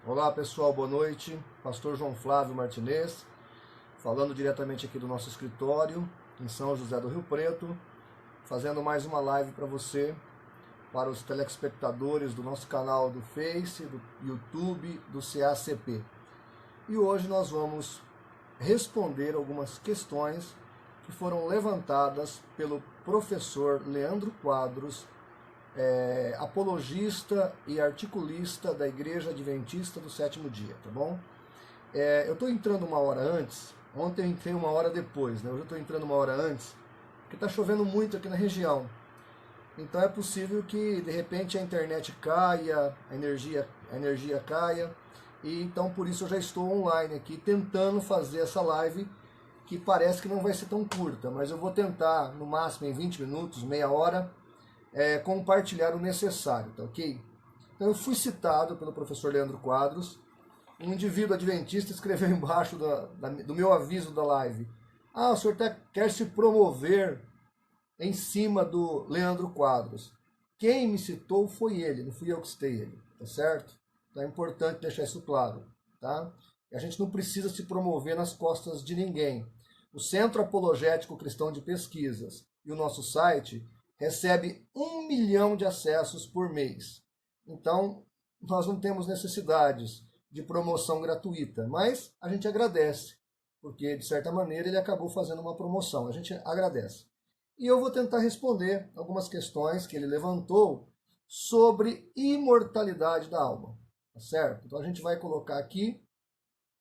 Olá pessoal, boa noite. Pastor João Flávio Martinez, falando diretamente aqui do nosso escritório em São José do Rio Preto, fazendo mais uma live para você, para os telespectadores do nosso canal do Face, do YouTube, do CACP. E hoje nós vamos responder algumas questões que foram levantadas pelo professor Leandro Quadros, apologista e articulista da Igreja Adventista do Sétimo Dia, tá bom? Eu estou entrando uma hora antes, ontem eu entrei uma hora depois, né? Hoje eu estou entrando uma hora antes, porque está chovendo muito aqui na região. Então é possível que de repente a internet caia, a energia caia, e então por isso eu já estou online aqui tentando fazer essa live, que parece que não vai ser tão curta, mas eu vou tentar no máximo em 20 minutos, meia hora, compartilhar o necessário, tá ok? Então eu fui citado pelo professor Leandro Quadros. Um indivíduo adventista escreveu embaixo do meu aviso da live: o senhor quer se promover em cima do Leandro Quadros. Quem me citou foi ele, não fui eu que citei ele, tá certo? Então é importante deixar isso claro, tá? E a gente não precisa se promover nas costas de ninguém. O Centro Apologético Cristão de Pesquisas e o nosso site recebe 1 milhão de acessos por mês. Então, nós não temos necessidades de promoção gratuita, mas a gente agradece, porque, de certa maneira, ele acabou fazendo uma promoção. A gente agradece. E eu vou tentar responder algumas questões que ele levantou sobre imortalidade da alma, tá certo? Então, a gente vai colocar aqui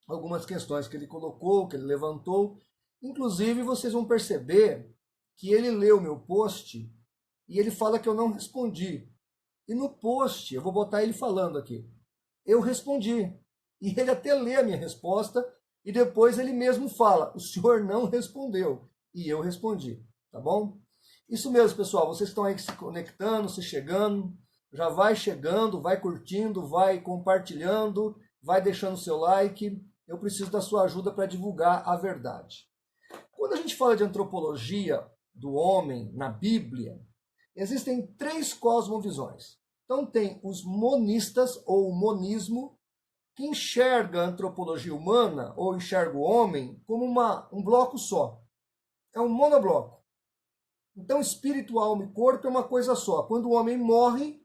algumas questões que ele colocou, que ele levantou. Inclusive, vocês vão perceber que ele leu meu post e ele fala que eu não respondi. E no post, eu vou botar ele falando aqui, eu respondi. E ele até lê a minha resposta e depois ele mesmo fala: o senhor não respondeu. E eu respondi, tá bom? Isso mesmo, pessoal. Vocês estão aí se conectando, se chegando. Já vai chegando, vai curtindo, vai compartilhando, vai deixando seu like. Eu preciso da sua ajuda para divulgar a verdade. Quando a gente fala de antropologia do homem na Bíblia, existem 3 cosmovisões. Então tem os monistas, ou o monismo, que enxerga a antropologia humana, ou enxerga o homem, como um bloco só. É um monobloco. Então espírito, alma e corpo é uma coisa só. Quando o homem morre,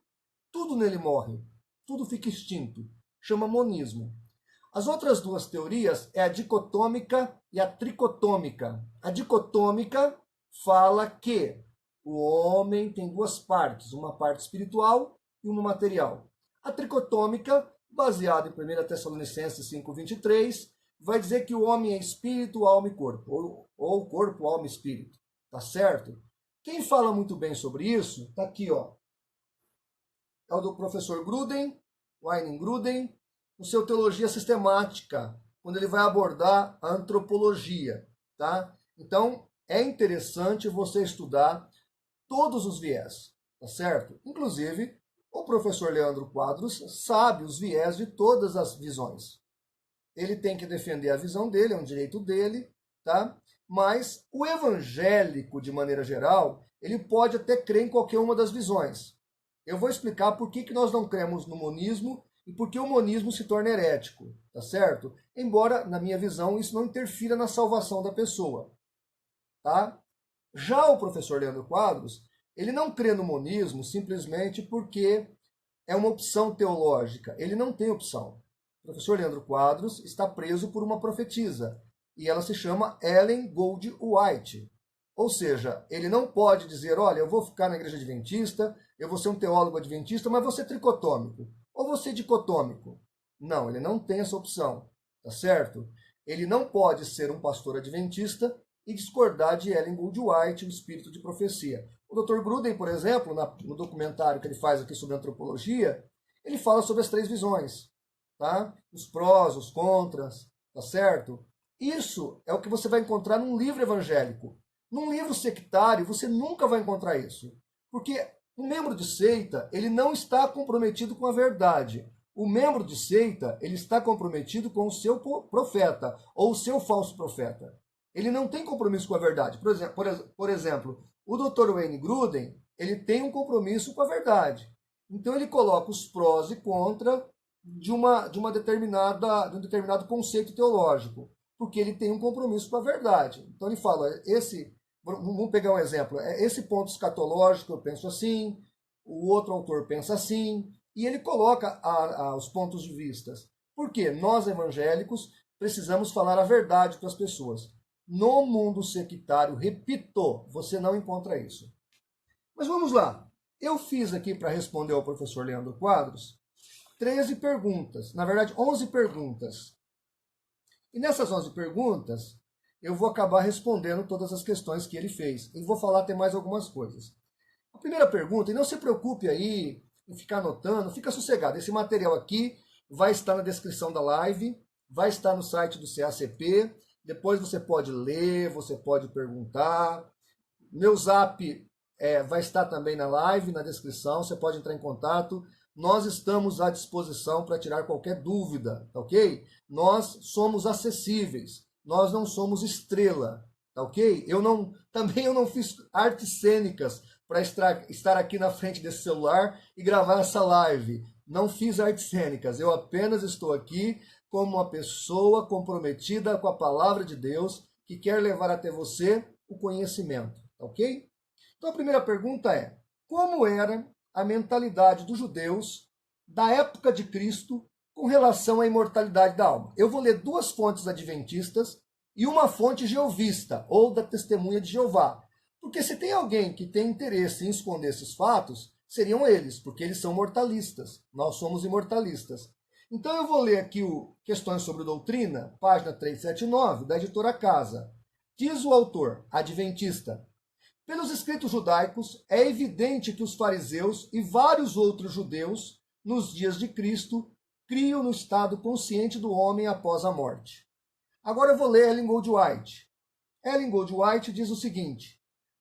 tudo nele morre. Tudo fica extinto. Chama monismo. As outras 2 teorias é a dicotômica e a tricotômica. A dicotômica fala que o homem tem 2 partes, uma parte espiritual e uma material. A tricotômica, baseada em 1 Tessalonicenses 5:23, vai dizer que o homem é espírito, alma e corpo, ou corpo, alma e espírito. Tá certo? Quem fala muito bem sobre isso, tá aqui, ó. É o do professor Gruden, Wayne Gruden, no seu Teologia Sistemática, quando ele vai abordar a antropologia, tá? Então, é interessante você estudar todos os viés, tá certo? Inclusive, o professor Leandro Quadros sabe os viés de todas as visões. Ele tem que defender a visão dele, é um direito dele, tá? Mas o evangélico, de maneira geral, ele pode até crer em qualquer uma das visões. Eu vou explicar por que nós não cremos no monismo e por que o monismo se torna herético, tá certo? Embora, na minha visão, isso não interfira na salvação da pessoa, tá? Já o professor Leandro Quadros, ele não crê no monismo simplesmente porque é uma opção teológica. Ele não tem opção. O professor Leandro Quadros está preso por uma profetisa, e ela se chama Ellen Gold White. Ou seja, ele não pode dizer: olha, eu vou ficar na igreja adventista, eu vou ser um teólogo adventista, mas vou ser tricotômico, ou vou ser dicotômico. Não, ele não tem essa opção, tá certo? Ele não pode ser um pastor adventista e discordar de Ellen Gold White, o espírito de profecia. O Dr. Gruden, por exemplo, no documentário que ele faz aqui sobre antropologia, ele fala sobre as 3 visões, tá? Os prós, os contras, tá certo? Isso é o que você vai encontrar num livro evangélico. Num livro sectário, você nunca vai encontrar isso. Porque o membro de seita, ele não está comprometido com a verdade. O membro de seita, ele está comprometido com o seu profeta, ou o seu falso profeta. Ele não tem compromisso com a verdade. Por exemplo, o Dr. Wayne Gruden, ele tem um compromisso com a verdade. Então ele coloca os prós e contras de um determinado conceito teológico, porque ele tem um compromisso com a verdade. Então ele fala, vamos pegar um exemplo, esse ponto escatológico eu penso assim, o outro autor pensa assim, e ele coloca os pontos de vista. Porque nós evangélicos precisamos falar a verdade para as pessoas. No mundo sectário, repito, você não encontra isso. Mas vamos lá. Eu fiz aqui para responder ao professor Leandro Quadros 13 perguntas, na verdade 11 perguntas. E nessas 11 perguntas, eu vou acabar respondendo todas as questões que ele fez. E vou falar até mais algumas coisas. A primeira pergunta, e não se preocupe aí em ficar anotando, fica sossegado. Esse material aqui vai estar na descrição da live, vai estar no site do CACP, depois você pode ler, você pode perguntar. Meu zap vai estar também na live, na descrição, você pode entrar em contato. Nós estamos à disposição para tirar qualquer dúvida, tá ok? Nós somos acessíveis, nós não somos estrela, tá ok? Também eu não fiz artes cênicas para estar aqui na frente desse celular e gravar essa live. Não fiz artes cênicas, eu apenas estou aqui como uma pessoa comprometida com a palavra de Deus que quer levar até você o conhecimento, tá ok? Então a primeira pergunta é, como era a mentalidade dos judeus da época de Cristo com relação à imortalidade da alma? Eu vou ler duas fontes adventistas e uma fonte jeovista, ou da Testemunha de Jeová. Porque se tem alguém que tem interesse em esconder esses fatos, seriam eles, porque eles são mortalistas. Nós somos imortalistas. Então eu vou ler aqui o Questões sobre Doutrina, página 379, da editora Casa. Diz o autor, adventista: pelos escritos judaicos, é evidente que os fariseus e vários outros judeus, nos dias de Cristo, criam no estado consciente do homem após a morte. Agora eu vou ler Ellen Goldwhite. Ellen Goldwhite diz o seguinte: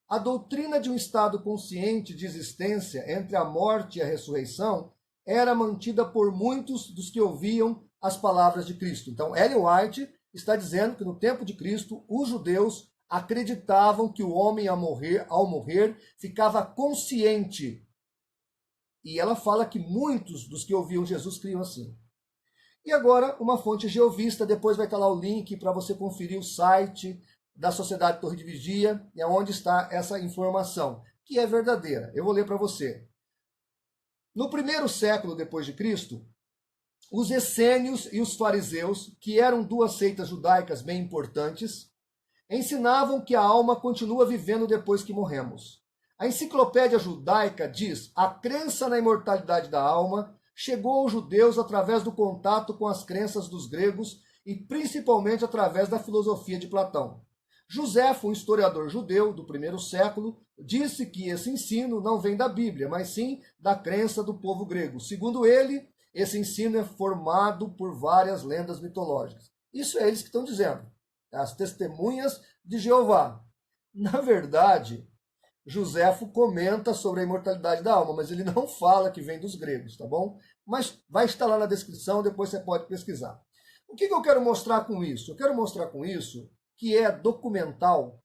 a doutrina de um estado consciente de existência entre a morte e a ressurreição era mantida por muitos dos que ouviam as palavras de Cristo. Então, Ellen White está dizendo que no tempo de Cristo, os judeus acreditavam que o homem, ao morrer, ficava consciente. E ela fala que muitos dos que ouviam Jesus criam assim. E agora, uma fonte jeovista, depois vai estar lá o link para você conferir o site da Sociedade Torre de Vigia, e onde está essa informação, que é verdadeira. Eu vou ler para você. No primeiro século depois de Cristo, os essênios e os fariseus, que eram duas seitas judaicas bem importantes, ensinavam que a alma continua vivendo depois que morremos. A enciclopédia judaica diz: a crença na imortalidade da alma chegou aos judeus através do contato com as crenças dos gregos e principalmente através da filosofia de Platão. Joséfo, um historiador judeu do primeiro século, disse que esse ensino não vem da Bíblia, mas sim da crença do povo grego. Segundo ele, esse ensino é formado por várias lendas mitológicas. Isso é eles que estão dizendo, as testemunhas de Jeová. Na verdade, Joséfo comenta sobre a imortalidade da alma, mas ele não fala que vem dos gregos, tá bom? Mas vai estar lá na descrição, depois você pode pesquisar. O que eu quero mostrar com isso? Eu quero mostrar com isso que é documental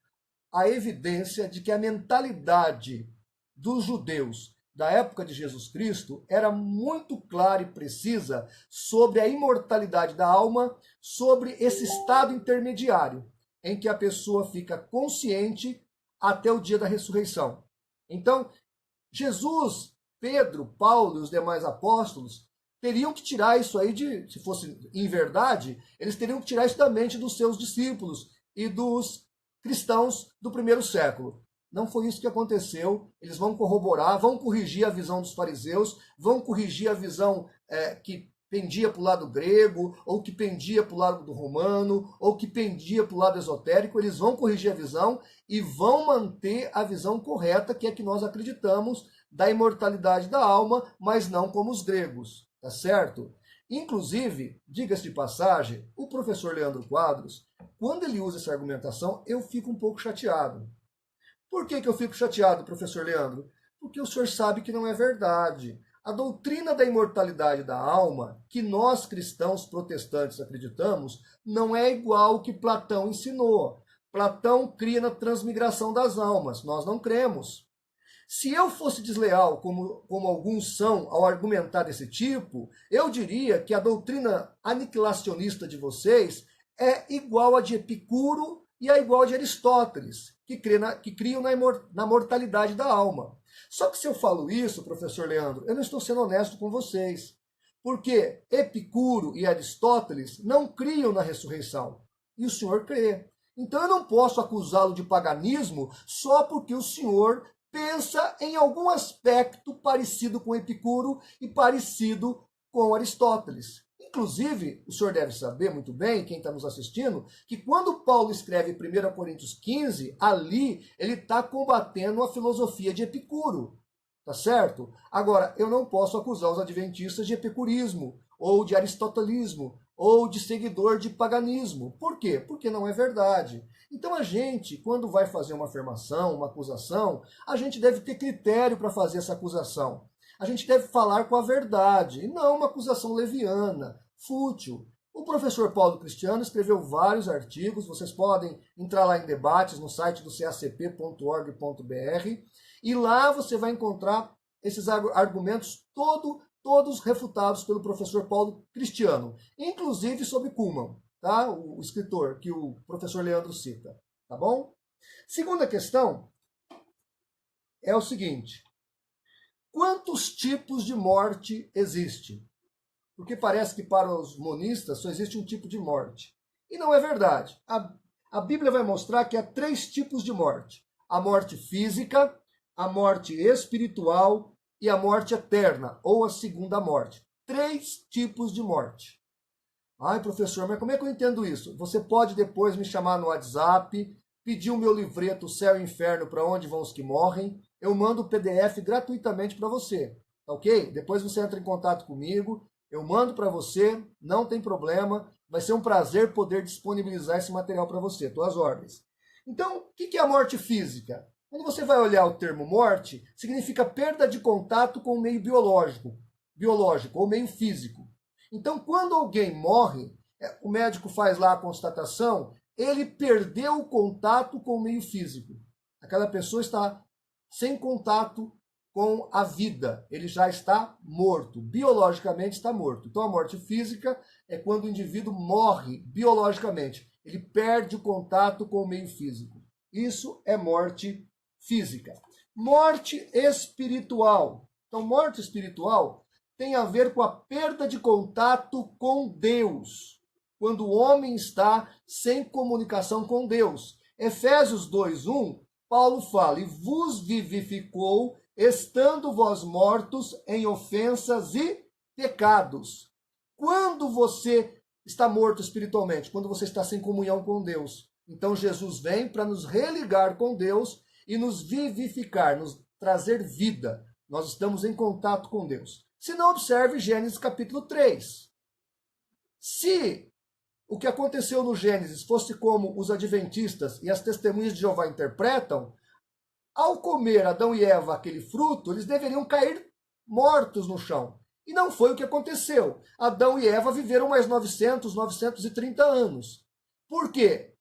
a evidência de que a mentalidade dos judeus da época de Jesus Cristo era muito clara e precisa sobre a imortalidade da alma, sobre esse estado intermediário, em que a pessoa fica consciente até o dia da ressurreição. Então, Jesus, Pedro, Paulo e os demais apóstolos teriam que tirar isso aí se fosse em verdade, eles teriam que tirar isso da mente dos seus discípulos e dos cristãos do primeiro século. Não foi isso que aconteceu. Eles vão corroborar, vão corrigir a visão dos fariseus, vão corrigir a visão que pendia para o lado grego, ou que pendia para o lado do romano, ou que pendia para o lado esotérico. Eles vão corrigir a visão e vão manter a visão correta, que é que nós acreditamos da imortalidade da alma, mas não como os gregos, tá certo? Inclusive, diga-se de passagem, o professor Leandro Quadros, quando ele usa essa argumentação, eu fico um pouco chateado. Por que eu fico chateado, professor Leandro? Porque o senhor sabe que não é verdade. A doutrina da imortalidade da alma, que nós cristãos protestantes acreditamos, não é igual ao que Platão ensinou. Platão cria na transmigração das almas. Nós não cremos. Se eu fosse desleal, como alguns são, ao argumentar desse tipo, eu diria que a doutrina aniquilacionista de vocês é igual a de Epicuro e é igual a de Aristóteles, que criam na mortalidade da alma. Só que se eu falo isso, professor Leandro, eu não estou sendo honesto com vocês. Porque Epicuro e Aristóteles não criam na ressurreição. E o senhor crê. Então eu não posso acusá-lo de paganismo só porque o senhor pensa em algum aspecto parecido com Epicuro e parecido com Aristóteles. Inclusive, o senhor deve saber muito bem, quem está nos assistindo, que quando Paulo escreve 1 Coríntios 15, ali ele está combatendo a filosofia de Epicuro. Tá certo? Agora, eu não posso acusar os adventistas de epicurismo, ou de aristotelismo, ou de seguidor de paganismo. Por quê? Porque não é verdade. Então a gente, quando vai fazer uma afirmação, uma acusação, a gente deve ter critério para fazer essa acusação. A gente deve falar com a verdade, e não uma acusação leviana, fútil. O professor Paulo Cristiano escreveu vários artigos, vocês podem entrar lá em debates no site do cacp.org.br, e lá você vai encontrar esses argumentos todos refutados pelo professor Paulo Cristiano, inclusive sobre Cullmann, tá? O escritor que o professor Leandro cita, tá bom? Segunda questão é o seguinte: quantos tipos de morte existem? Porque parece que para os monistas só existe um tipo de morte. E não é verdade. A Bíblia vai mostrar que há 3 tipos de morte: a morte física, a morte espiritual e a morte eterna, ou a segunda morte. 3 tipos de morte. Ai, professor, mas como é que eu entendo isso? Você pode depois me chamar no WhatsApp, pedir o meu livreto Céu e Inferno, para onde vão os que morrem. Eu mando o PDF gratuitamente para você, tá ok? Depois você entra em contato comigo, eu mando para você, não tem problema. Vai ser um prazer poder disponibilizar esse material para você, estou às ordens. Então, o que é a morte física? Quando você vai olhar o termo morte, significa perda de contato com o meio biológico ou meio físico. Então, quando alguém morre, o médico faz lá a constatação, ele perdeu o contato com o meio físico. Aquela pessoa está sem contato com a vida, ele já está morto, biologicamente está morto. Então, a morte física é quando o indivíduo morre biologicamente, ele perde o contato com o meio físico. Isso é morte física. Morte espiritual. Então, morte espiritual tem a ver com a perda de contato com Deus, quando o homem está sem comunicação com Deus. Efésios 2:1, Paulo fala: e vos vivificou, estando vós mortos em ofensas e pecados. Quando você está morto espiritualmente? Quando você está sem comunhão com Deus. Então Jesus vem para nos religar com Deus e nos vivificar, nos trazer vida. Nós estamos em contato com Deus. Se não, observe Gênesis capítulo 3. Se o que aconteceu no Gênesis fosse como os adventistas e as testemunhas de Jeová interpretam, ao comer Adão e Eva aquele fruto, eles deveriam cair mortos no chão. E não foi o que aconteceu. Adão e Eva viveram mais 930 anos. Por quê?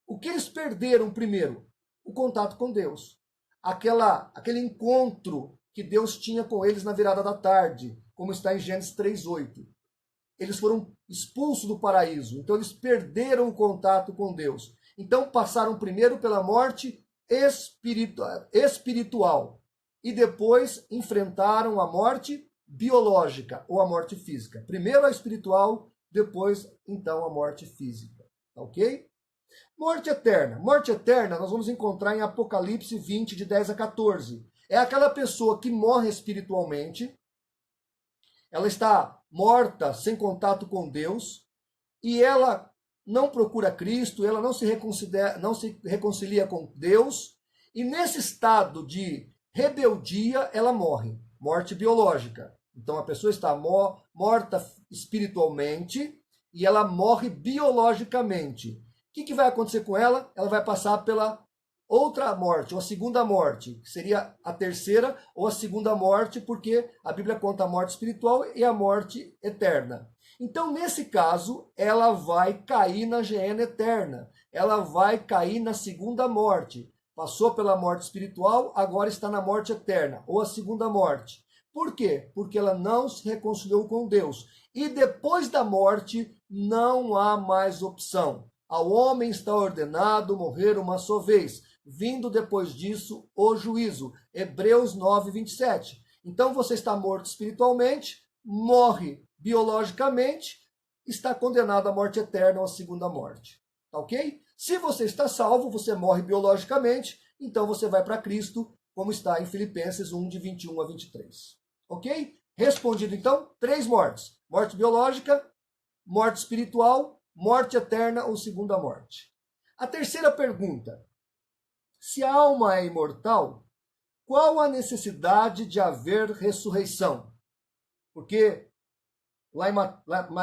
O que eles perderam primeiro? O contato com Deus. Aquele encontro que Deus tinha com eles na virada da tarde, como está em Gênesis 3:8. Eles foram expulsos do paraíso, então eles perderam o contato com Deus. Então passaram primeiro pela morte espiritual e depois enfrentaram a morte biológica ou a morte física. Primeiro a espiritual, depois então a morte física. Ok? Morte eterna. Morte eterna nós vamos encontrar em Apocalipse 20, de 10 a 14. É aquela pessoa que morre espiritualmente, ela está morta, sem contato com Deus, e ela não procura Cristo, ela não se reconcilia com Deus, e nesse estado de rebeldia, ela morre. Morte biológica. Então a pessoa está morta espiritualmente e ela morre biologicamente. O que vai acontecer com ela? Ela vai passar pela outra morte, ou a segunda morte, que seria a terceira ou a segunda morte, porque a Bíblia conta a morte espiritual e a morte eterna. Então, nesse caso, ela vai cair na geena eterna, ela vai cair na segunda morte. Passou pela morte espiritual, agora está na morte eterna, ou a segunda morte. Por quê? Porque ela não se reconciliou com Deus. E depois da morte, não há mais opção. Ao homem está ordenado morrer uma só vez, vindo depois disso o juízo. Hebreus 9, 27. Então você está morto espiritualmente, morre biologicamente, está condenado à morte eterna ou à segunda morte. Tá ok? Se você está salvo, você morre biologicamente, então você vai para Cristo, como está em Filipenses 1, de 21 a 23. Ok? Respondido então, 3 mortes. Morte biológica, morte espiritual, morte eterna ou segunda morte. A terceira pergunta. Se a alma é imortal, qual a necessidade de haver ressurreição? Porque lá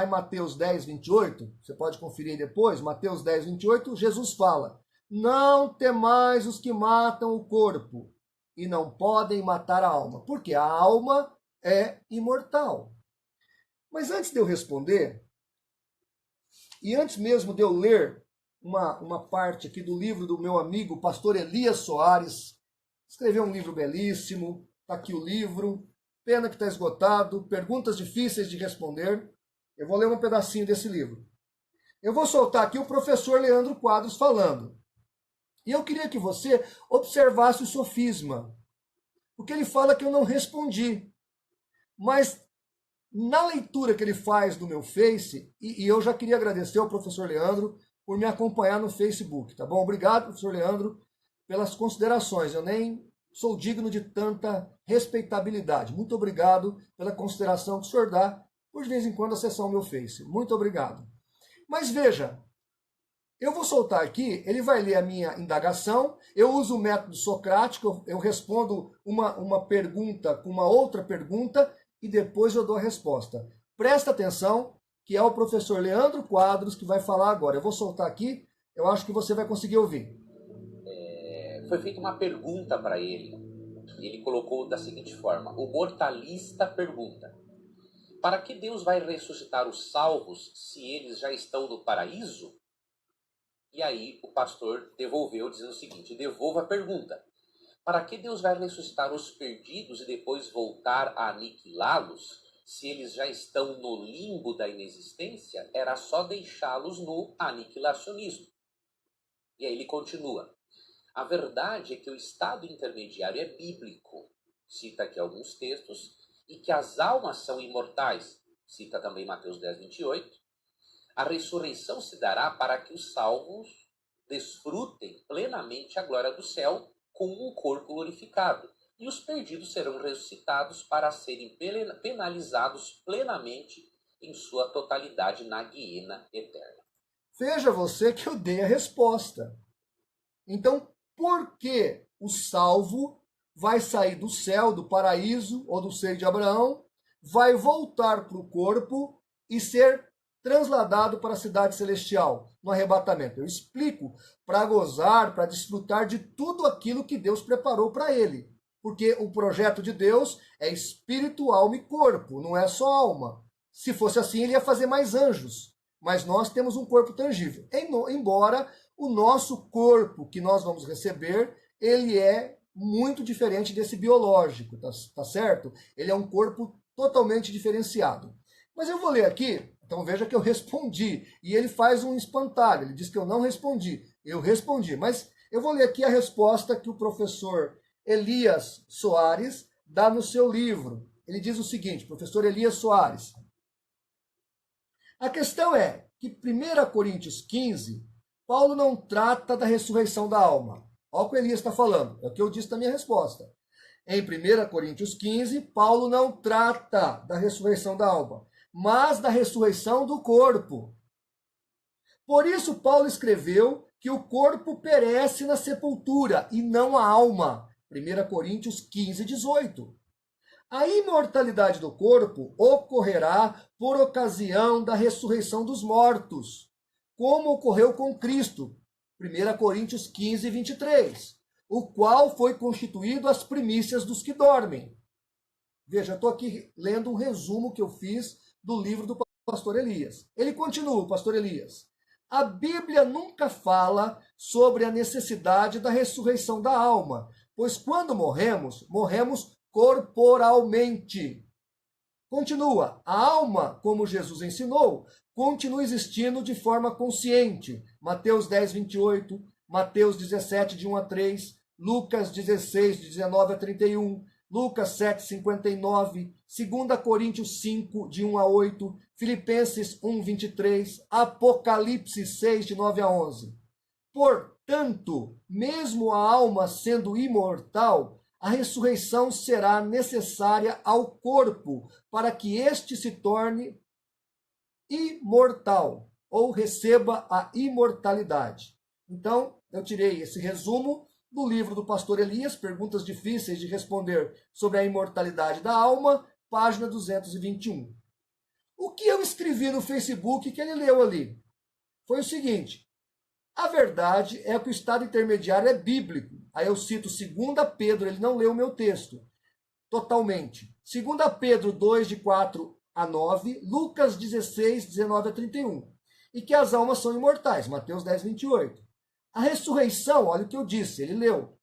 em Mateus 10, 28, você pode conferir depois, Mateus 10, 28, Jesus fala: não temais os que matam o corpo e não podem matar a alma, porque a alma é imortal. Mas antes de eu responder, e antes mesmo de eu ler uma parte aqui do livro do meu amigo pastor Elias Soares, escreveu um livro belíssimo, está aqui o livro, pena que está esgotado, perguntas difíceis de responder. Eu vou ler um pedacinho desse livro. Eu vou soltar aqui o professor Leandro Quadros falando. E eu queria que você observasse o sofisma, porque ele fala que eu não respondi. Mas na leitura que ele faz do meu Face, e eu já queria agradecer ao professor Leandro por me acompanhar no Facebook, tá bom? Obrigado, professor Leandro, pelas considerações. Eu nem sou digno de tanta respeitabilidade. Muito obrigado pela consideração que o senhor dá por de vez em quando acessar o meu Face. Muito obrigado. Mas veja, eu vou soltar aqui, ele vai ler a minha indagação, eu uso o método socrático, eu respondo uma pergunta com uma outra pergunta e depois eu dou a resposta. Presta atenção, que é o professor Leandro Quadros que vai falar agora. Eu vou soltar aqui, eu acho que você vai conseguir ouvir. Foi feita uma pergunta para ele. Ele colocou da seguinte forma: o mortalista pergunta: para que Deus vai ressuscitar os salvos se eles já estão no paraíso? E aí o pastor devolveu dizendo o seguinte: devolva a pergunta. Para que Deus vai ressuscitar os perdidos e depois voltar a aniquilá-los, se eles já estão no limbo da inexistência? Era só deixá-los no aniquilacionismo. E aí ele continua: a verdade é que o estado intermediário é bíblico, cita aqui alguns textos, e que as almas são imortais, cita também Mateus 10, 28. A ressurreição se dará para que os salvos desfrutem plenamente a glória do céu com um corpo glorificado, e os perdidos serão ressuscitados para serem penalizados plenamente em sua totalidade na guiena eterna. Veja você que eu dei a resposta. Então, por que o salvo vai sair do céu, do paraíso ou do seio de Abraão, vai voltar para o corpo e ser transladado para a cidade celestial no arrebatamento? Eu explico para gozar, para desfrutar de tudo aquilo que Deus preparou para ele. Porque o projeto de Deus é espírito, alma e corpo, não é só alma. Se fosse assim, ele ia fazer mais anjos. Mas nós temos um corpo tangível. Embora o nosso corpo que nós vamos receber, ele é muito diferente desse biológico, tá certo? Ele é um corpo totalmente diferenciado. Mas eu vou ler aqui, então veja que eu respondi. E ele faz um espantalho, ele diz que eu não respondi. Eu respondi, mas eu vou ler aqui a resposta que o professor Elias Soares dá no seu livro. Ele diz o seguinte, professor Elias Soares: a questão é que 1 Coríntios 15, Paulo não trata da ressurreição da alma. Olha o que o Elias está falando, é o que eu disse na minha resposta. Em 1 Coríntios 15, Paulo não trata da ressurreição da alma, mas da ressurreição do corpo. Por isso, Paulo escreveu que o corpo perece na sepultura e não a alma. 1 Coríntios 15, 18. A imortalidade do corpo ocorrerá por ocasião da ressurreição dos mortos, como ocorreu com Cristo. 1 Coríntios 15, 23. O qual foi constituído as primícias dos que dormem. Veja, eu estou aqui lendo um resumo que eu fiz do livro do pastor Elias. Ele continua, o pastor Elias. A Bíblia nunca fala sobre a necessidade da ressurreição da alma, pois quando morremos, morremos corporalmente. Continua, a alma, como Jesus ensinou, continua existindo de forma consciente. Mateus 10, 28, Mateus 17, de 1 a 3, Lucas 16, de 19 a 31, Lucas 7, 59, 2 Coríntios 5, de 1 a 8, Filipenses 1, 23, Apocalipse 6, de 9 a 11. Portanto, mesmo a alma sendo imortal, a ressurreição será necessária ao corpo para que este se torne imortal ou receba a imortalidade. Então, eu tirei esse resumo do livro do pastor Elias, Perguntas Difíceis de Responder sobre a Imortalidade da Alma, página 221. O que eu escrevi no Facebook que ele leu ali foi o seguinte: a verdade é que o estado intermediário é bíblico. Aí eu cito 2 Pedro, ele não leu o meu texto totalmente. 2 Pedro 2, de 4 a 9, Lucas 16, 19 a 31. E que as almas são imortais, Mateus 10, 28. A ressurreição, olha o que eu disse, ele leu,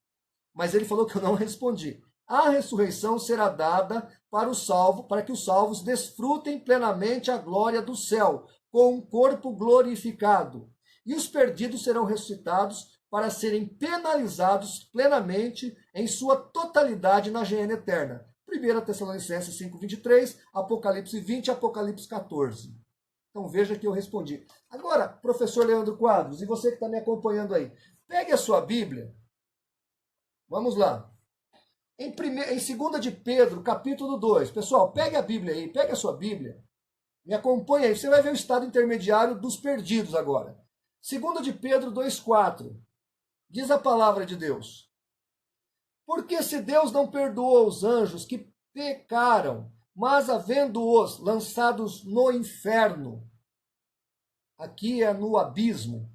mas ele falou que eu não respondi. A ressurreição será dada para o salvo, para que os salvos desfrutem plenamente a glória do céu, com um corpo glorificado. E os perdidos serão ressuscitados para serem penalizados plenamente em sua totalidade na gênera eterna. 1 Tessalonicenses 5, 23, Apocalipse 20 e Apocalipse 14. Então veja que eu respondi. Agora, professor Leandro Quadros, e você que está me acompanhando aí, pegue a sua Bíblia. Vamos lá. Em 2 de Pedro, capítulo 2. Pessoal, pegue a Bíblia aí, pegue a sua Bíblia. Me acompanhe aí, você vai ver o estado intermediário dos perdidos agora. 2 de Pedro 2,4. Diz a palavra de Deus: porque se Deus não perdoou os anjos que pecaram, mas havendo-os lançados no inferno, aqui é no abismo,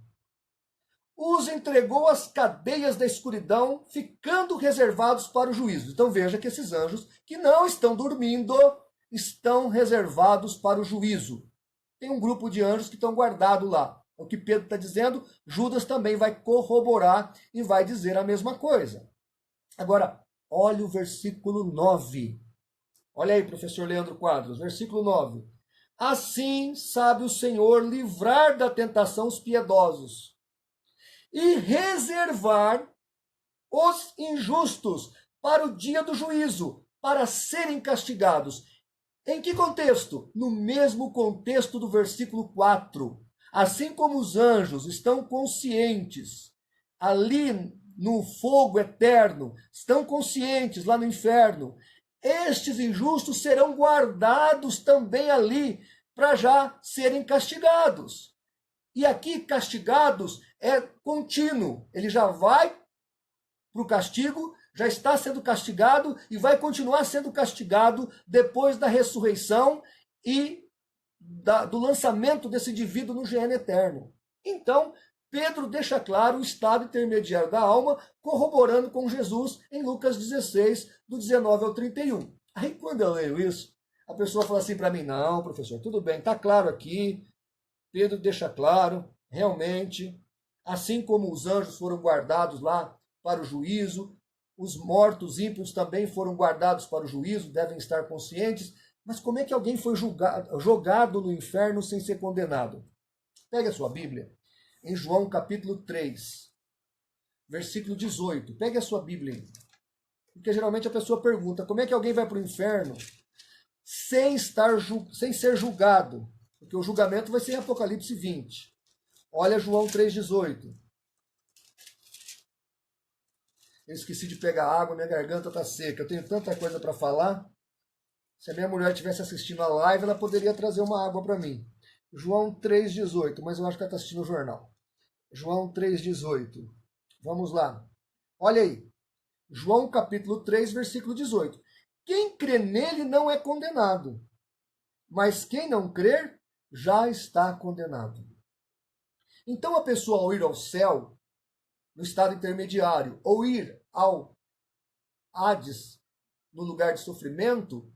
os entregou às cadeias da escuridão, ficando reservados para o juízo. Então veja que esses anjos que não estão dormindo, estão reservados para o juízo. Tem um grupo de anjos que estão guardados lá. O que Pedro está dizendo, Judas também vai corroborar e vai dizer a mesma coisa. Agora, olha o versículo 9. Olha aí, professor Leandro Quadros, versículo 9. Assim sabe o Senhor livrar da tentação os piedosos e reservar os injustos para o dia do juízo, para serem castigados. Em que contexto? No mesmo contexto do versículo 4. Assim como os anjos estão conscientes ali no fogo eterno, estão conscientes lá no inferno, estes injustos serão guardados também ali para já serem castigados. E aqui castigados é contínuo. Ele já vai para o castigo, já está sendo castigado e vai continuar sendo castigado depois da ressurreição e do lançamento desse indivíduo no gênero eterno. Então, Pedro deixa claro o estado intermediário da alma, corroborando com Jesus em Lucas 16, do 19 ao 31. Aí, quando eu leio isso, a pessoa fala assim para mim: não, professor, tudo bem, está claro aqui. Pedro deixa claro, realmente, assim como os anjos foram guardados lá para o juízo, os mortos ímpios também foram guardados para o juízo, devem estar conscientes. Mas como é que alguém foi jogado no inferno sem ser condenado? Pegue a sua Bíblia, em João capítulo 3, versículo 18. Pegue a sua Bíblia aí. Porque geralmente a pessoa pergunta: como é que alguém vai para o inferno sem ser julgado? Porque o julgamento vai ser em Apocalipse 20. Olha João 3,18. Eu esqueci de pegar água, minha garganta está seca. Eu tenho tanta coisa para falar. Se a minha mulher estivesse assistindo a live, ela poderia trazer uma água para mim. João 3,18, mas eu acho que ela está assistindo o jornal. João 3,18. Vamos lá. Olha aí. João capítulo 3, versículo 18. Quem crê nele não é condenado, mas quem não crer já está condenado. Então a pessoa, ao ir ao céu, no estado intermediário, ou ir ao Hades, no lugar de sofrimento,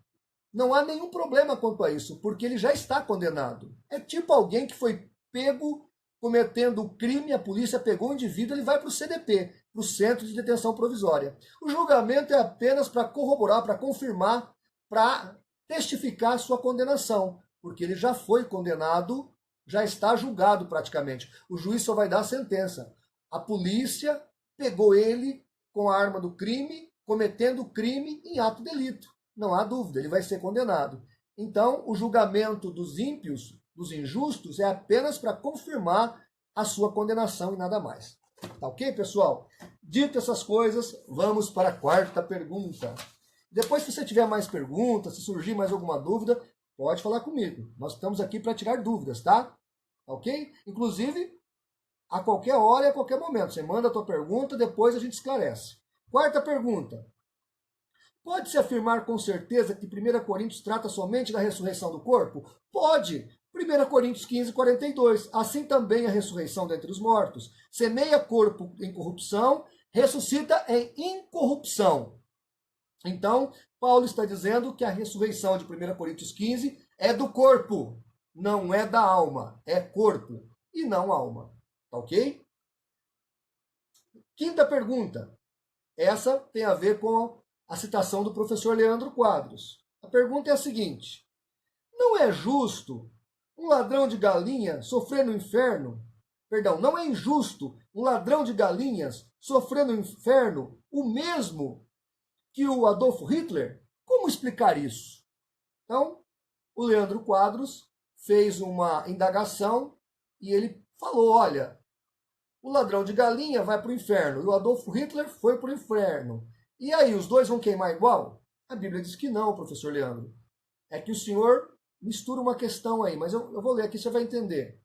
não há nenhum problema quanto a isso, porque ele já está condenado. É tipo alguém que foi pego cometendo o crime, a polícia pegou o indivíduo, ele vai para o CDP, para o Centro de Detenção Provisória. O julgamento é apenas para corroborar, para confirmar, para testificar a sua condenação, porque ele já foi condenado, já está julgado praticamente. O juiz só vai dar a sentença. A polícia pegou ele com a arma do crime, cometendo o crime em ato de delito. Não há dúvida, ele vai ser condenado. Então, o julgamento dos ímpios, dos injustos, é apenas para confirmar a sua condenação e nada mais. Tá ok, pessoal? Dito essas coisas, vamos para a quarta pergunta. Depois, se você tiver mais perguntas, se surgir mais alguma dúvida, pode falar comigo. Nós estamos aqui para tirar dúvidas, tá? Ok? Inclusive, a qualquer hora e a qualquer momento. Você manda a tua pergunta, depois a gente esclarece. Quarta pergunta. Pode-se afirmar com certeza que 1 Coríntios trata somente da ressurreição do corpo? Pode! 1 Coríntios 15, 42. Assim também a ressurreição dentre os mortos. Semeia corpo em corrupção, ressuscita em incorrupção. Então, Paulo está dizendo que a ressurreição de 1 Coríntios 15 é do corpo, não é da alma. É corpo e não alma. Tá ok? Quinta pergunta. Essa tem a ver com a citação do professor Leandro Quadros. A pergunta é a seguinte: não é justo um ladrão de galinha sofrer no inferno? Perdão, não é injusto um ladrão de galinhas sofrer no inferno o mesmo que o Adolf Hitler? Como explicar isso? Então, o Leandro Quadros fez uma indagação e ele falou, olha, o ladrão de galinha vai para o inferno e o Adolf Hitler foi para o inferno. E aí, os dois vão queimar igual? A Bíblia diz que não, professor Leandro. É que o senhor mistura uma questão aí, mas eu vou ler aqui, você vai entender.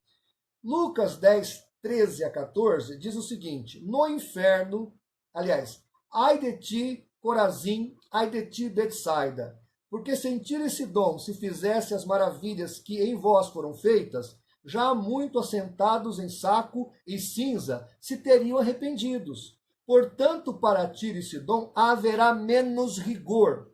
Lucas 10, 13 a 14 diz o seguinte: no inferno, aliás, ai de ti, Corazim, ai de ti, Betsaida, porque se em Tiro e Sidom se fizesse as maravilhas que em vós foram feitas, já muito assentados em saco e cinza se teriam arrependidos. Portanto, para Tiro e Sidom haverá menos rigor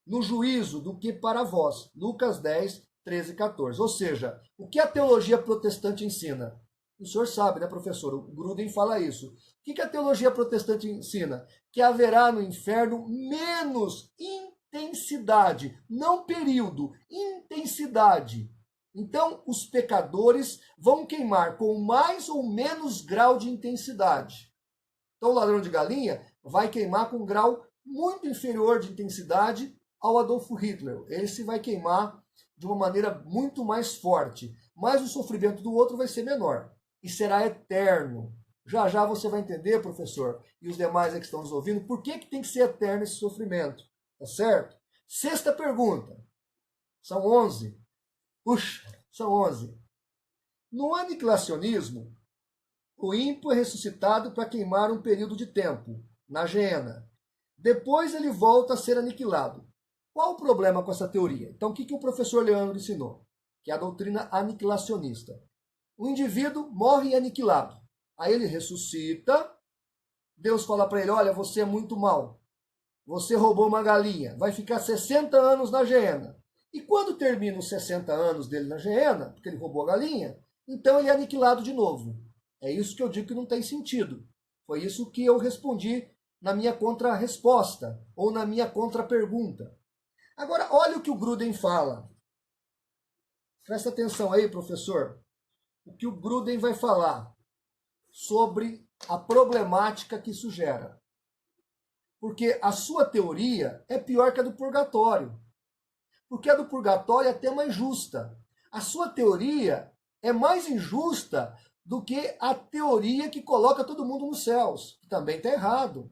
no juízo do que para vós. Lucas 10, 13 e 14. Ou seja, o que a teologia protestante ensina? O senhor sabe, né, professor? O Gruden fala isso. O que a teologia protestante ensina? Que haverá no inferno menos intensidade, não período, intensidade. Então, os pecadores vão queimar com mais ou menos grau de intensidade. Então, o ladrão de galinha vai queimar com um grau muito inferior de intensidade ao Adolf Hitler. Esse vai queimar de uma maneira muito mais forte, mas o sofrimento do outro vai ser menor e será eterno. Já já você vai entender, professor, e os demais que estão nos ouvindo, por que tem que ser eterno esse sofrimento, tá certo? Sexta pergunta. São 11. Puxa, são 11. No aniquilacionismo, o ímpio é ressuscitado para queimar um período de tempo, na Geena. Depois ele volta a ser aniquilado. Qual o problema com essa teoria? Então, o que o professor Leandro ensinou? Que é a doutrina aniquilacionista. O indivíduo morre aniquilado. Aí ele ressuscita. Deus fala para ele, olha, você é muito mau. Você roubou uma galinha. Vai ficar 60 anos na Geena. E quando termina os 60 anos dele na Geena, porque ele roubou a galinha, então ele é aniquilado de novo. É isso que eu digo que não tem sentido. Foi isso que eu respondi na minha contra-resposta, ou na minha contra-pergunta. Agora, olha o que o Gruden fala. Presta atenção aí, professor. O que o Gruden vai falar sobre a problemática que isso gera. Porque a sua teoria é pior que a do purgatório. Porque a do purgatório é até mais justa. A sua teoria é mais injusta do que a teoria que coloca todo mundo nos céus, que também está errado.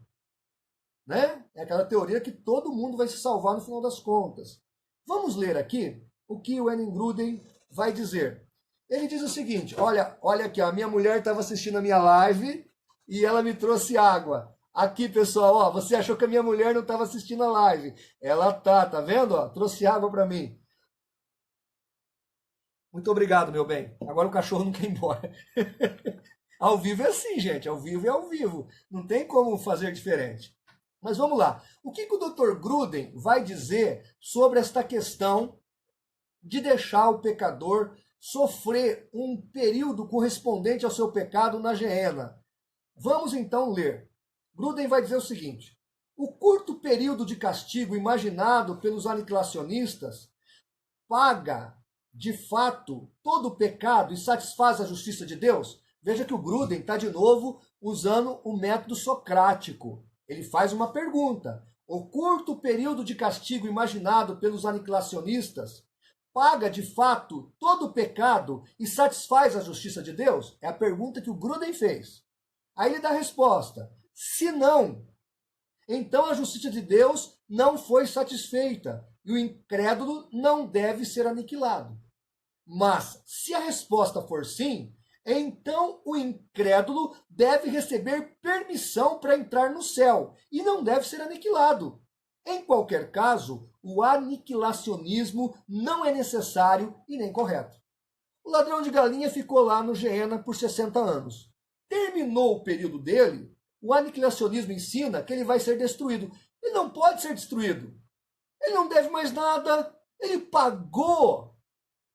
Né? É aquela teoria que todo mundo vai se salvar no final das contas. Vamos ler aqui o que o Henning Gruden vai dizer. Ele diz o seguinte, olha aqui, a minha mulher estava assistindo a minha live e ela me trouxe água. Aqui, pessoal, ó, você achou que a minha mulher não estava assistindo a live. Ela tá vendo? Ó, trouxe água para mim. Muito obrigado, meu bem. Agora o cachorro não quer ir embora. Ao vivo é assim, gente. Ao vivo é ao vivo. Não tem como fazer diferente. Mas vamos lá. O que o Dr. Gruden vai dizer sobre esta questão de deixar o pecador sofrer um período correspondente ao seu pecado na geena. Vamos então ler. Gruden vai dizer o seguinte: o curto período de castigo imaginado pelos aniquilacionistas paga, de fato, todo o pecado e satisfaz a justiça de Deus? Veja que o Gruden está de novo usando o método socrático. Ele faz uma pergunta. O curto período de castigo imaginado pelos aniquilacionistas paga, de fato, todo o pecado e satisfaz a justiça de Deus? É a pergunta que o Gruden fez. Aí ele dá a resposta. Se não, então a justiça de Deus não foi satisfeita e o incrédulo não deve ser aniquilado. Mas, se a resposta for sim, então o incrédulo deve receber permissão para entrar no céu e não deve ser aniquilado. Em qualquer caso, o aniquilacionismo não é necessário e nem correto. O ladrão de galinha ficou lá no Geena por 60 anos. Terminou o período dele, o aniquilacionismo ensina que ele vai ser destruído. Ele não pode ser destruído. Ele não deve mais nada. Ele pagou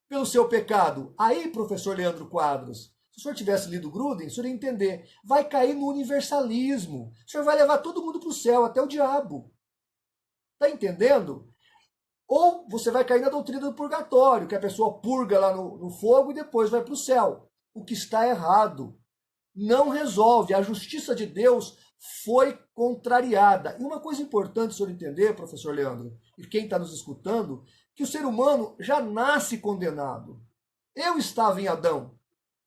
pelo seu pecado. Aí, professor Leandro Quadros, se o senhor tivesse lido Gruden, o senhor ia entender. Vai cair no universalismo. O senhor vai levar todo mundo para o céu, até o diabo. Está entendendo? Ou você vai cair na doutrina do purgatório, que a pessoa purga lá no fogo e depois vai para o céu. O que está errado. Não resolve. A justiça de Deus foi contrariada. E uma coisa importante o senhor entender, professor Leandro, e quem está nos escutando, que o ser humano já nasce condenado. Eu estava em Adão.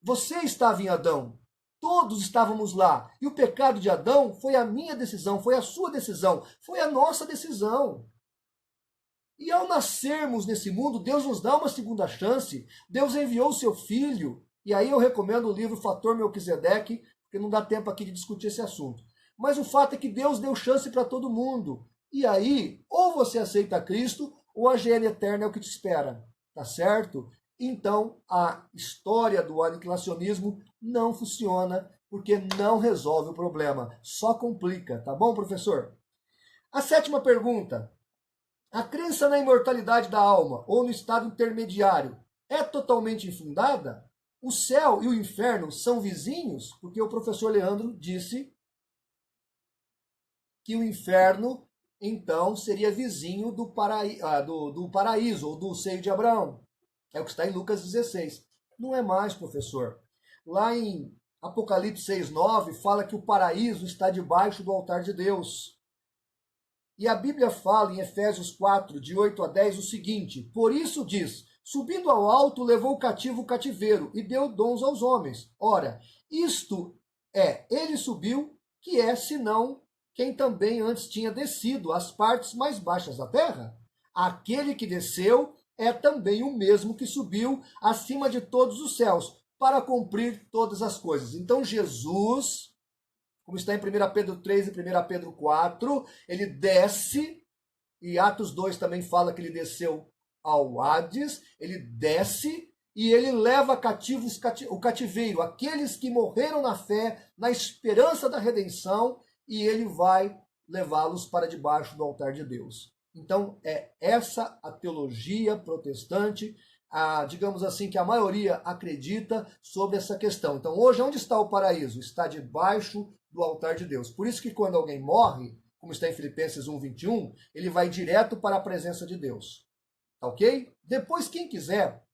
Você estava em Adão. Todos estávamos lá. E o pecado de Adão foi a minha decisão, foi a sua decisão, foi a nossa decisão. E ao nascermos nesse mundo, Deus nos dá uma segunda chance. Deus enviou o seu filho. E aí eu recomendo o livro Fator Melquisedeque, porque não dá tempo aqui de discutir esse assunto. Mas o fato é que Deus deu chance para todo mundo. E aí, ou você aceita Cristo, ou a geena eterna é o que te espera. Tá certo? Então, a história do aniquilacionismo não funciona, porque não resolve o problema. Só complica. Tá bom, professor? A sétima pergunta. A crença na imortalidade da alma, ou no estado intermediário, é totalmente infundada? O céu e o inferno são vizinhos? Porque o professor Leandro disse que o inferno, então, seria vizinho do paraíso, ou do seio de Abraão. É o que está em Lucas 16. Não é mais, professor. Lá em Apocalipse 6:9, fala que o paraíso está debaixo do altar de Deus. E a Bíblia fala em Efésios 4, de 8 a 10, o seguinte: por isso diz, subindo ao alto, levou cativo o cativeiro e deu dons aos homens. Ora, isto é, ele subiu, que é, senão, quem também antes tinha descido às partes mais baixas da terra? Aquele que desceu é também o mesmo que subiu acima de todos os céus, para cumprir todas as coisas. Então, Jesus, como está em 1 Pedro 3 e 1 Pedro 4, ele desce, e Atos 2 também fala que ele desceu ao Hades, ele desce e ele leva cativos o cativeiro, aqueles que morreram na fé, na esperança da redenção, e ele vai levá-los para debaixo do altar de Deus. Então, é essa a teologia protestante, digamos assim, que a maioria acredita sobre essa questão. Então, hoje, onde está o paraíso? Está debaixo do altar de Deus. Por isso que quando alguém morre, como está em Filipenses 1:21, ele vai direto para a presença de Deus. Tá ok? Depois, quem quiser,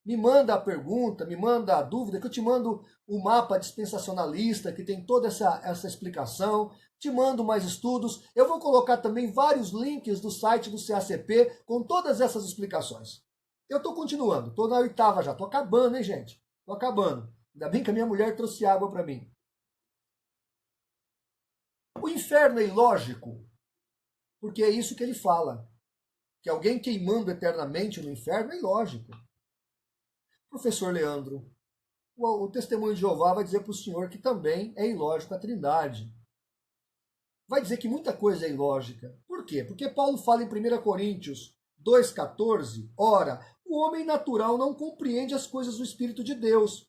me manda a pergunta, me manda a dúvida, que eu te mando o mapa dispensacionalista, que tem toda essa explicação, te mando mais estudos. Eu vou colocar também vários links do site do CACP com todas essas explicações. Eu estou continuando, estou na 8ª já, estou acabando, hein, gente? Estou acabando. Ainda bem que a minha mulher trouxe água para mim. O inferno é ilógico, porque é isso que ele fala. Que alguém queimando eternamente no inferno é ilógico. Professor Leandro, o testemunho de Jeová vai dizer para o senhor que também é ilógico a Trindade. Vai dizer que muita coisa é ilógica. Por quê? Porque Paulo fala em 1 Coríntios 2,14, ora, o homem natural não compreende as coisas do Espírito de Deus,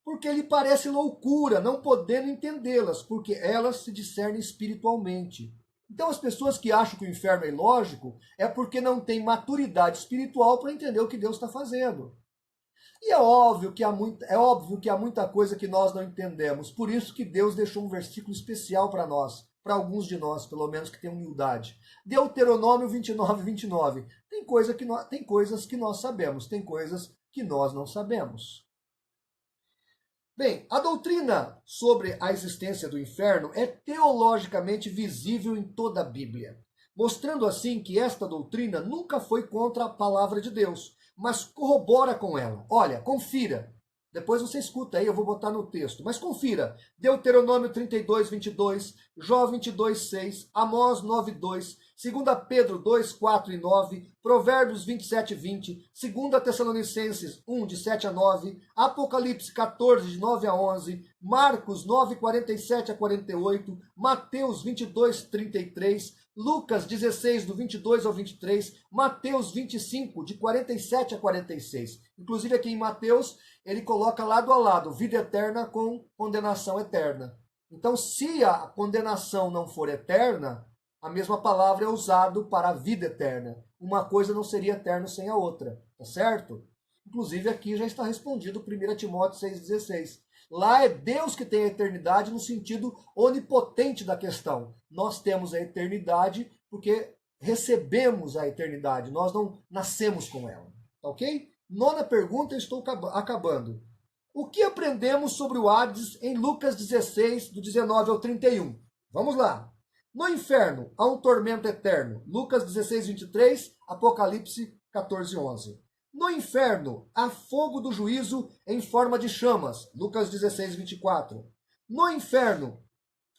porque lhe parece loucura, não podendo entendê-las, porque elas se discernem espiritualmente. Então as pessoas que acham que o inferno é ilógico é porque não têm maturidade espiritual para entender o que Deus está fazendo. E é óbvio que há muita coisa que nós não entendemos. Por isso que Deus deixou um versículo especial para nós, para alguns de nós, pelo menos, que têm humildade. Deuteronômio 29, 29. Tem coisas que nós sabemos, tem coisas que nós não sabemos. Bem, a doutrina sobre a existência do inferno é teologicamente visível em toda a Bíblia, mostrando assim que esta doutrina nunca foi contra a palavra de Deus, mas corrobora com ela. Olha, confira. Depois você escuta aí, eu vou botar no texto. Mas confira. Deuteronômio 32, 22, Jó 22, 6, Amós 9, 2, 2 Pedro 2, 4 e 9, Provérbios 27, 20, 2 Tessalonicenses 1, de 7 a 9, Apocalipse 14, de 9 a 11, Marcos 9, 47 a 48, Mateus 22, 33, Lucas 16, do 22 ao 23, Mateus 25, de 47 a 46. Inclusive aqui em Mateus, ele coloca lado a lado, vida eterna com condenação eterna. Então, se a condenação não for eterna, a mesma palavra é usada para a vida eterna. Uma coisa não seria eterna sem a outra, tá certo? Inclusive aqui já está respondido 1 Timóteo 6,16. Lá é Deus que tem a eternidade no sentido onipotente da questão. Nós temos a eternidade porque recebemos a eternidade, nós não nascemos com ela, tá ok? Nona pergunta, eu estou acabando. O que aprendemos sobre o Hades em Lucas 16, do 19 ao 31? Vamos lá. No inferno há um tormento eterno. Lucas 16, 23, Apocalipse 14, 11. No inferno há fogo do juízo em forma de chamas. Lucas 16, 24. No inferno,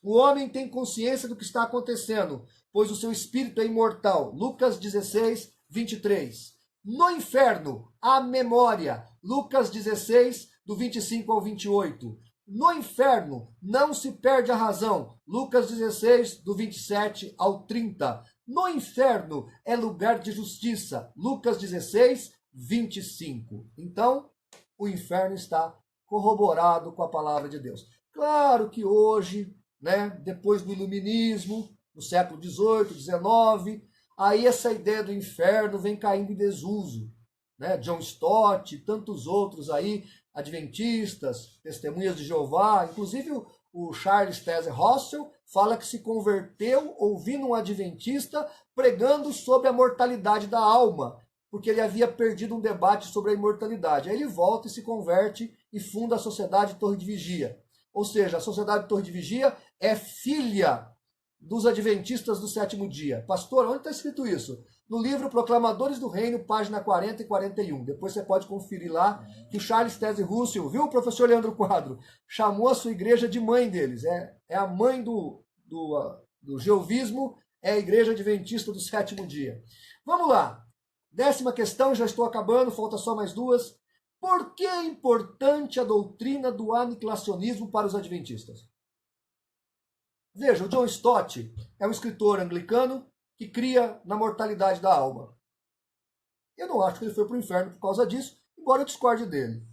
o homem tem consciência do que está acontecendo, pois o seu espírito é imortal. Lucas 16, 23. No inferno há memória. Lucas 16, do 25 ao 28. No inferno não se perde a razão. Lucas 16, do 27 ao 30. No inferno é lugar de justiça. Lucas 16, 25. Então, o inferno está corroborado com a palavra de Deus. Claro que hoje, depois do iluminismo, no século XVIII, XIX, aí essa ideia do inferno vem caindo em desuso. John Stott, tantos outros aí, adventistas, testemunhas de Jeová, inclusive o Charles Taze Russell fala que se converteu ouvindo um adventista pregando sobre a mortalidade da alma, porque ele havia perdido um debate sobre a imortalidade. Aí ele volta e se converte e funda a Sociedade Torre de Vigia. Ou seja, a Sociedade Torre de Vigia é filha dos adventistas do sétimo dia. Pastor, onde está escrito isso? No livro Proclamadores do Reino, página 40 e 41. Depois você pode conferir lá que o Charles Taze Russell, viu, professor Leandro Quadro, chamou a sua igreja de mãe deles. É a mãe do jeovismo, é a igreja adventista do sétimo dia. Vamos lá. 10ª questão, já estou acabando, falta só mais 2. Por que é importante a doutrina do aniquilacionismo para os adventistas? Veja, o John Stott é um escritor anglicano que cria na mortalidade da alma. Eu não acho que ele foi para o inferno por causa disso, embora eu discorde dele.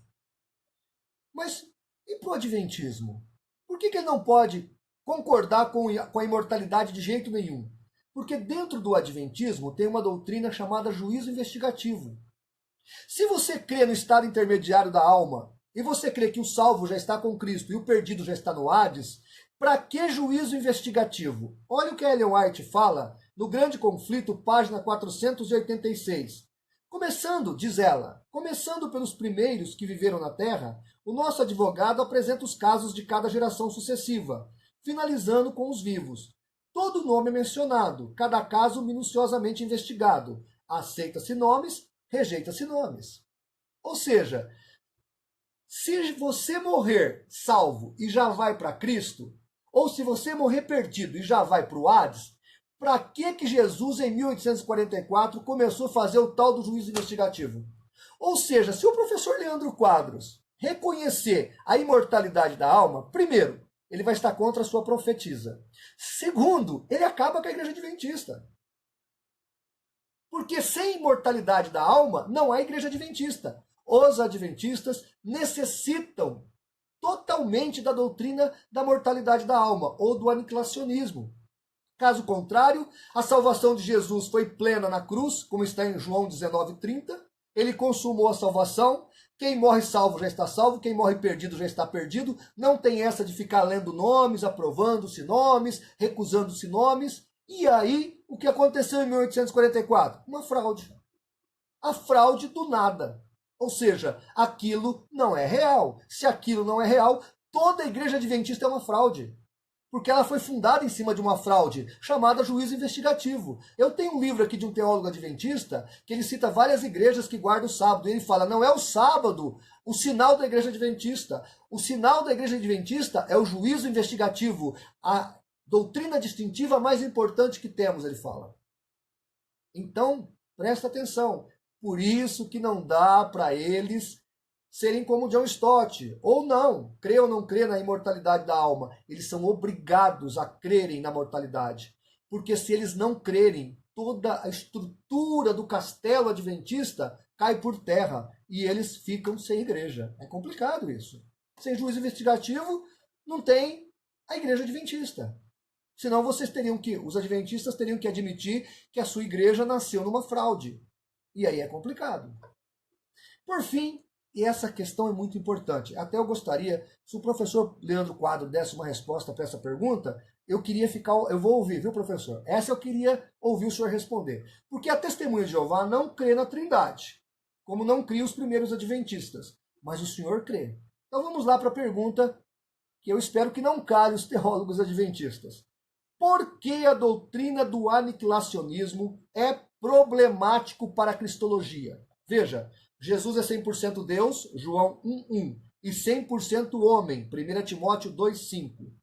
Mas e para o adventismo? Por que ele não pode concordar com a imortalidade de jeito nenhum? Porque dentro do adventismo tem uma doutrina chamada juízo investigativo. Se você crê no estado intermediário da alma, e você crê que o salvo já está com Cristo e o perdido já está no Hades, para que juízo investigativo? Olha o que Ellen White fala no Grande Conflito, página 486. Diz ela, começando pelos primeiros que viveram na Terra, o nosso advogado apresenta os casos de cada geração sucessiva, finalizando com os vivos. Todo nome é mencionado, cada caso minuciosamente investigado. Aceita-se nomes, rejeita-se nomes. Ou seja, se você morrer salvo e já vai para Cristo, ou se você morrer perdido e já vai para o Hades, para que Jesus, em 1844, começou a fazer o tal do juízo investigativo? Ou seja, se o professor Leandro Quadros reconhecer a imortalidade da alma, primeiro, ele vai estar contra a sua profetisa. Segundo, ele acaba com a igreja adventista. Porque sem imortalidade da alma, não há igreja adventista. Os adventistas necessitam totalmente da doutrina da mortalidade da alma, ou do aniquilacionismo. Caso contrário, a salvação de Jesus foi plena na cruz, como está em João 19:30. Ele consumou a salvação, Quem morre salvo já está salvo, quem morre perdido já está perdido. Não tem essa de ficar lendo nomes, aprovando-se nomes, recusando-se nomes. E aí, o que aconteceu em 1844? Uma fraude. A fraude do nada. Ou seja, aquilo não é real. Se aquilo não é real, toda a igreja adventista é uma fraude. Porque ela foi fundada em cima de uma fraude, chamada juízo investigativo. Eu tenho um livro aqui de um teólogo adventista, que ele cita várias igrejas que guardam o sábado. E ele fala, não é o sábado o sinal da igreja adventista. O sinal da igreja adventista é o juízo investigativo. A doutrina distintiva mais importante que temos, ele fala. Então, presta atenção. Por isso que não dá para eles serem como John Stott, ou não, crê ou não crê na imortalidade da alma. Eles são obrigados a crerem na mortalidade. Porque se eles não crerem, toda a estrutura do castelo adventista cai por terra e eles ficam sem igreja. É complicado isso. Sem juízo investigativo, não tem a igreja adventista. Senão os adventistas teriam que admitir que a sua igreja nasceu numa fraude. E aí é complicado. Por fim, e essa questão é muito importante. Até eu gostaria, se o professor Leandro Quadro desse uma resposta para essa pergunta, eu vou ouvir, viu, professor? Essa eu queria ouvir o senhor responder. Porque a Testemunha de Jeová não crê na Trindade, como não criam os primeiros adventistas. Mas o senhor crê. Então vamos lá para a pergunta que eu espero que não calhe os teólogos adventistas. Por que a doutrina do aniquilacionismo é problemático para a cristologia? Veja, Jesus é 100% Deus, João 1:1, e 100% homem, 1 Timóteo 2:5.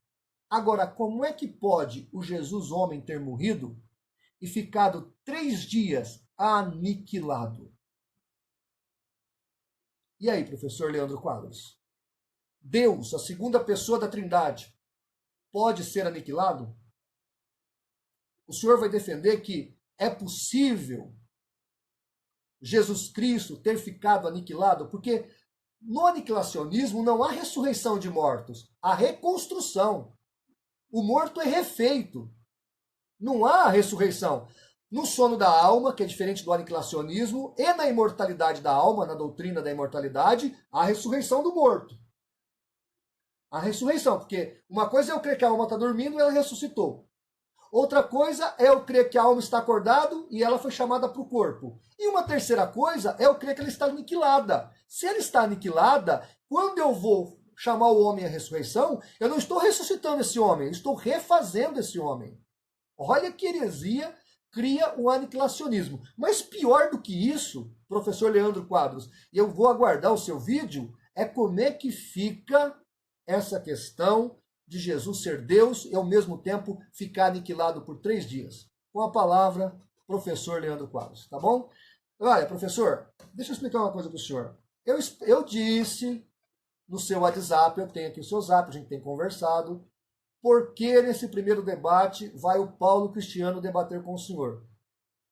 Agora, como é que pode o Jesus homem ter morrido e ficado 3 dias aniquilado? E aí, professor Leandro Quadros? Deus, a segunda pessoa da Trindade, pode ser aniquilado? O senhor vai defender que é possível Jesus Cristo ter ficado aniquilado? Porque no aniquilacionismo não há ressurreição de mortos, há reconstrução. O morto é refeito. Não há ressurreição. No sono da alma, que é diferente do aniquilacionismo, e na imortalidade da alma, na doutrina da imortalidade, há a ressurreição do morto. A ressurreição, porque uma coisa é eu crer que a alma está dormindo e ela ressuscitou. Outra coisa é eu crer que a alma está acordada e ela foi chamada para o corpo. E uma terceira coisa é eu crer que ela está aniquilada. Se ela está aniquilada, quando eu vou chamar o homem à ressurreição, eu não estou ressuscitando esse homem, eu estou refazendo esse homem. Olha que heresia cria o aniquilacionismo. Mas pior do que isso, professor Leandro Quadros, e eu vou aguardar o seu vídeo, é como é que fica essa questão de Jesus ser Deus e ao mesmo tempo ficar aniquilado por 3 dias. Com a palavra, professor Leandro Quadros, tá bom? Olha, professor, deixa eu explicar uma coisa para o senhor. Eu disse no seu WhatsApp, eu tenho aqui o seu Zap, a gente tem conversado, por que nesse primeiro debate vai o Paulo Cristiano debater com o senhor?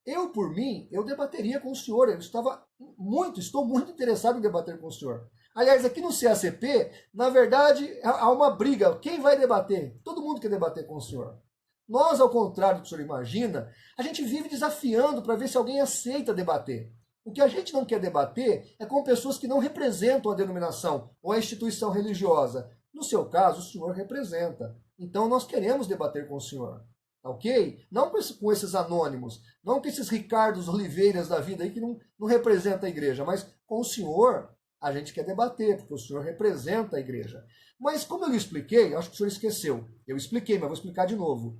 Eu, por mim, eu debateria com o senhor, estou muito interessado em debater com o senhor. Aliás, aqui no CACP, na verdade, há uma briga. Quem vai debater? Todo mundo quer debater com o senhor. Nós, ao contrário do que o senhor imagina, a gente vive desafiando para ver se alguém aceita debater. O que a gente não quer debater é com pessoas que não representam a denominação ou a instituição religiosa. No seu caso, o senhor representa. Então, nós queremos debater com o senhor. Ok? Não com esses anônimos, não com esses Ricardos Oliveiras da vida aí que não representam a igreja, mas com o senhor. A gente quer debater, porque o senhor representa a igreja. Mas como eu lhe expliquei, acho que o senhor esqueceu. Eu expliquei, mas vou explicar de novo.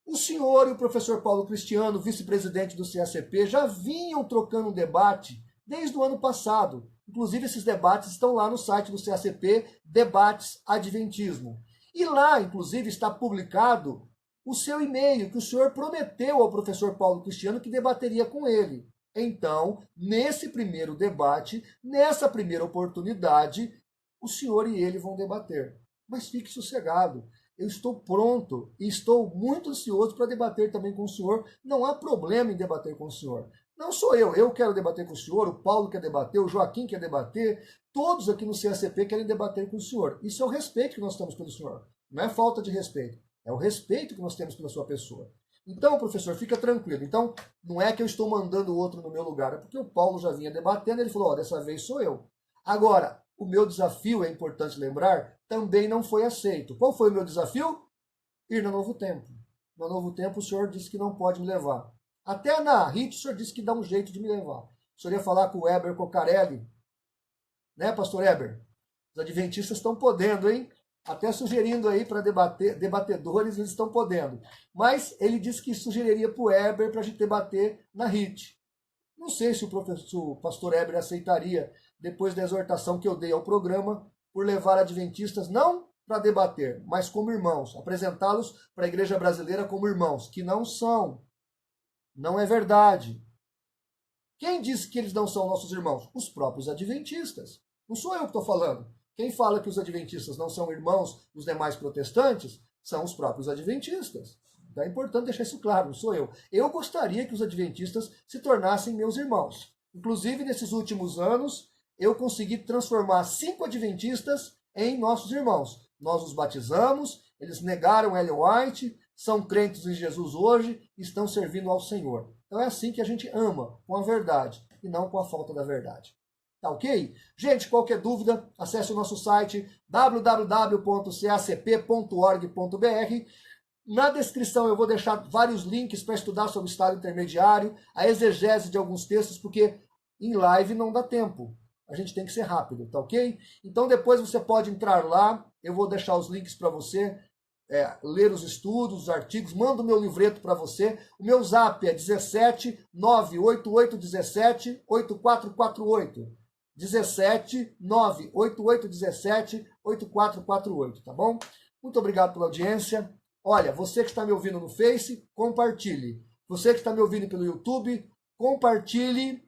O senhor e o professor Paulo Cristiano, vice-presidente do CACP, já vinham trocando um debate desde o ano passado. Inclusive, esses debates estão lá no site do CACP, Debates Adventismo. E lá, inclusive, está publicado o seu e-mail, que o senhor prometeu ao professor Paulo Cristiano que debateria com ele. Então, nesse primeiro debate, nessa primeira oportunidade, o senhor e ele vão debater. Mas fique sossegado. Eu estou pronto e estou muito ansioso para debater também com o senhor. Não há problema em debater com o senhor. Não sou eu quero debater com o senhor, o Paulo quer debater, o Joaquim quer debater, todos aqui no CACP querem debater com o senhor. Isso é o respeito que nós temos pelo senhor. Não é falta de respeito, é o respeito que nós temos pela sua pessoa. Então, professor, fica tranquilo. Então, não é que eu estou mandando o outro no meu lugar, é porque o Paulo já vinha debatendo, ele falou, dessa vez sou eu. Agora, o meu desafio, é importante lembrar, também não foi aceito. Qual foi o meu desafio? Ir no Novo Tempo. No Novo Tempo o senhor disse que não pode me levar. Até na RIT o senhor disse que dá um jeito de me levar. O senhor ia falar com o Heber Cocarelli, né, pastor Heber? Os adventistas estão podendo, hein? Até sugerindo aí para debatedores, eles estão podendo. Mas ele disse que sugeriria para o Heber para a gente debater na RIT. Não sei se o pastor Heber aceitaria, depois da exortação que eu dei ao programa, por levar adventistas não para debater, mas como irmãos, apresentá-los para a igreja brasileira como irmãos, que não são. Não é verdade. Quem disse que eles não são nossos irmãos? Os próprios adventistas. Não sou eu que estou falando. Quem fala que os adventistas não são irmãos dos demais protestantes são os próprios adventistas. Então é importante deixar isso claro, não sou eu. Eu gostaria que os adventistas se tornassem meus irmãos. Inclusive, nesses últimos anos, eu consegui transformar 5 adventistas em nossos irmãos. Nós os batizamos, eles negaram Ellen White, são crentes em Jesus hoje e estão servindo ao Senhor. Então é assim que a gente ama, com a verdade, e não com a falta da verdade. Tá ok? Gente, qualquer dúvida, acesse o nosso site www.cacp.org.br. Na descrição eu vou deixar vários links para estudar sobre o estado intermediário, a exegese de alguns textos, porque em live não dá tempo. A gente tem que ser rápido, tá ok? Então depois você pode entrar lá, eu vou deixar os links para você ler os estudos, os artigos, manda o meu livreto para você. O meu zap é 17 98817 8448. 17 98817 8448, tá bom? Muito obrigado pela audiência. Olha, você que está me ouvindo no Face, compartilhe. Você que está me ouvindo pelo YouTube, compartilhe.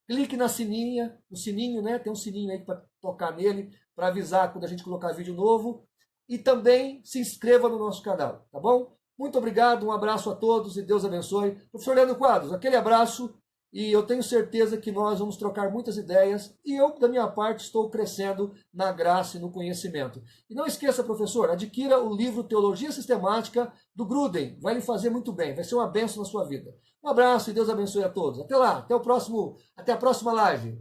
Clique no sininho, né? Tem um sininho aí para tocar nele, para avisar quando a gente colocar vídeo novo. E também se inscreva no nosso canal, tá bom? Muito obrigado, um abraço a todos e Deus abençoe. Professor Leandro Quadros, aquele abraço e eu tenho certeza que nós vamos trocar muitas ideias e eu, da minha parte, estou crescendo na graça e no conhecimento. E não esqueça, professor, adquira o livro Teologia Sistemática do Gruden, vai lhe fazer muito bem, vai ser uma bênção na sua vida. Um abraço e Deus abençoe a todos. Até lá, até a próxima live.